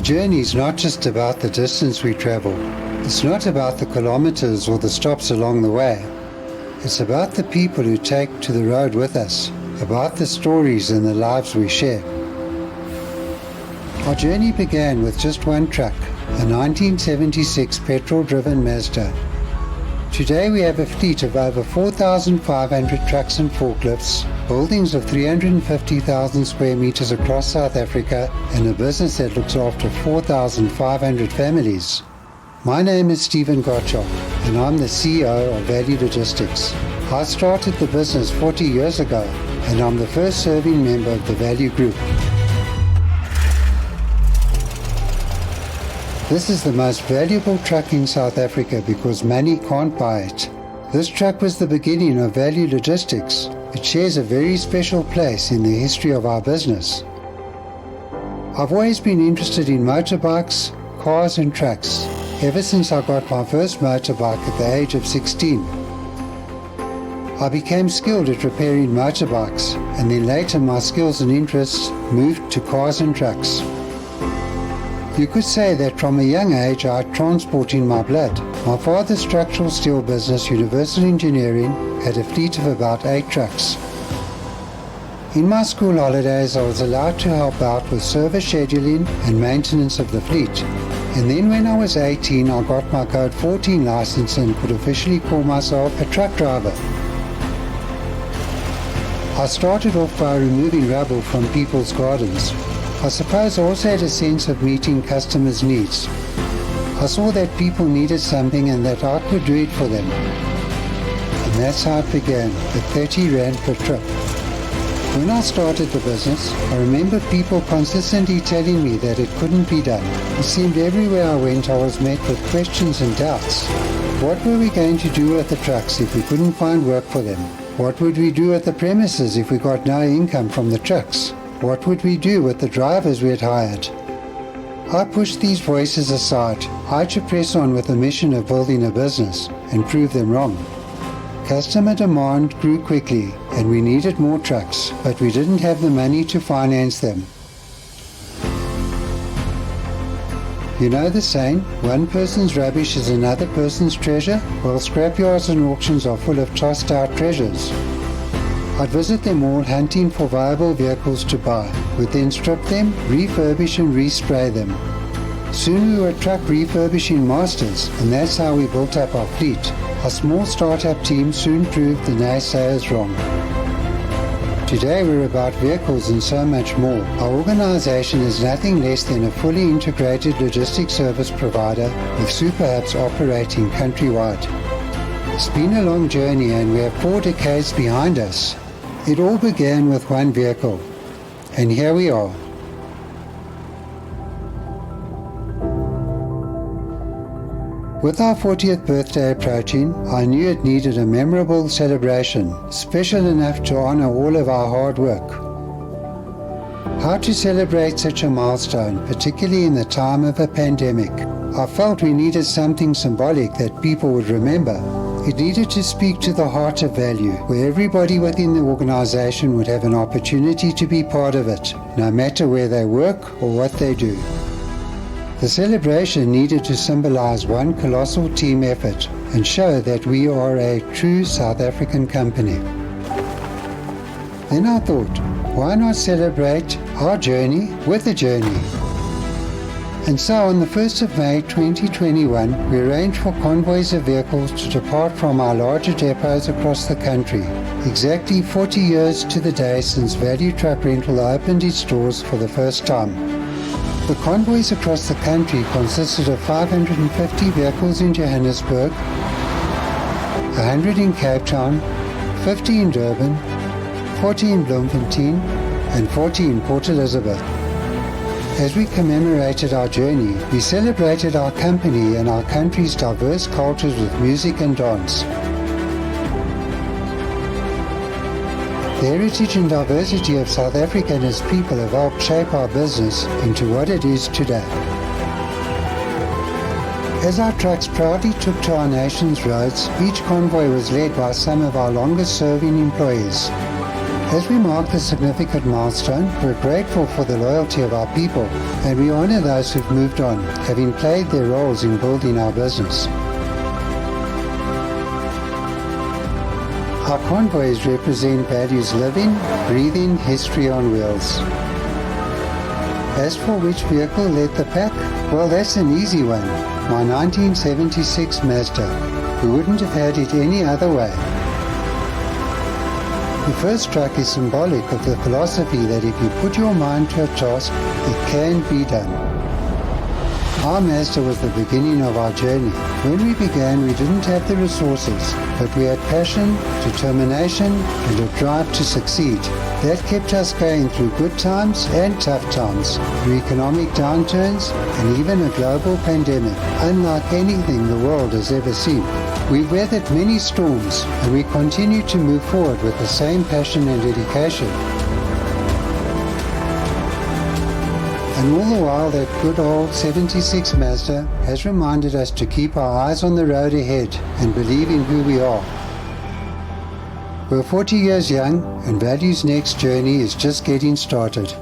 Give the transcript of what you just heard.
journey is not just about the distance we travel. It's not about the kilometres or the stops along the way. It's about the people who take to the road with us, about the stories and the lives we share. Our journey began with just one truck, a 1976 petrol-driven Mazda. Today we have a fleet of over 4,500 trucks and forklifts, buildings of 350,000 square meters across South Africa, and a business that looks after 4,500 families. My name is Stephen Gottschalk, and I'm the CEO of Value Logistics. I started the business 40 years ago, and I'm the first serving member of the Value Group. This is the most valuable truck in South Africa because money can't buy it. This truck was the beginning of Value Logistics. It shares a very special place in the history of our business. I've always been interested in motorbikes, cars and trucks, ever since I got my first motorbike at the age of 16. I became skilled at repairing motorbikes, and then later my skills and interests moved to cars and trucks. You could say that from a young age I had transport in my blood. My father's structural steel business, Universal Engineering, had a fleet of about 8 trucks. In my school holidays I was allowed to help out with service scheduling and maintenance of the fleet. And then when I was 18 I got my Code 14 license and could officially call myself a truck driver. I started off by removing rubble from people's gardens. I suppose I also had a sense of meeting customers' needs. I saw that people needed something and that I could do it for them. And that's how it began, at 30 Rand per trip. When I started the business, I remember people consistently telling me that it couldn't be done. It seemed everywhere I went I was met with questions and doubts. What were we going to do with the trucks if we couldn't find work for them? What would we do at the premises if we got no income from the trucks? What would we do with the drivers we had hired? I pushed these voices aside. I had to press on with the mission of building a business and prove them wrong. Customer demand grew quickly and we needed more trucks, but we didn't have the money to finance them. You know the saying, one person's rubbish is another person's treasure? Well, scrapyards and auctions are full of tossed out treasures. I'd visit them all hunting for viable vehicles to buy, would then strip them, refurbish and respray them. Soon we were truck refurbishing masters, and that's how we built up our fleet. Our small startup team soon proved the naysayers wrong. Today we're about vehicles and so much more. Our organization is nothing less than a fully integrated logistics service provider with super hubs operating countrywide. It's been a long journey and we have 4 decades behind us. It all began with one vehicle, and here we are. With our 40th birthday approaching, I knew it needed a memorable celebration, special enough to honor all of our hard work. How to celebrate such a milestone, particularly in the time of a pandemic? I felt we needed something symbolic that people would remember. It needed to speak to the heart of Value, where everybody within the organization would have an opportunity to be part of it, no matter where they work or what they do. The celebration needed to symbolize one colossal team effort and show that we are a true South African company. Then I thought, why not celebrate our journey with a journey? And so on the 1st of May 2021, we arranged for convoys of vehicles to depart from our larger depots across the country, exactly 40 years to the day since Value Truck Rental opened its doors for the first time. The convoys across the country consisted of 550 vehicles in Johannesburg, 100 in Cape Town, 50 in Durban, 40 in Bloemfontein, and 40 in Port Elizabeth. As we commemorated our journey, we celebrated our company and our country's diverse cultures with music and dance. The heritage and diversity of South Africa and its people have helped shape our business into what it is today. As our trucks proudly took to our nation's roads, each convoy was led by some of our longest-serving employees. As we mark this significant milestone, we're grateful for the loyalty of our people, and we honor those who've moved on, having played their roles in building our business. Our convoys represent values living, breathing history on wheels. As for which vehicle led the pack, well, that's an easy one. My 1976 Mazda. We wouldn't have had it any other way. The first truck is symbolic of the philosophy that if you put your mind to a task, it can be done. Our Mazda was the beginning of our journey. When we began, we didn't have the resources, but we had passion, determination, and a drive to succeed. That kept us going through good times and tough times, through economic downturns and even a global pandemic, unlike anything the world has ever seen. We've weathered many storms, and we continue to move forward with the same passion and dedication. And all the while, that good old 76 Mazda has reminded us to keep our eyes on the road ahead and believe in who we are. We're 40 years young, and Value's next journey is just getting started.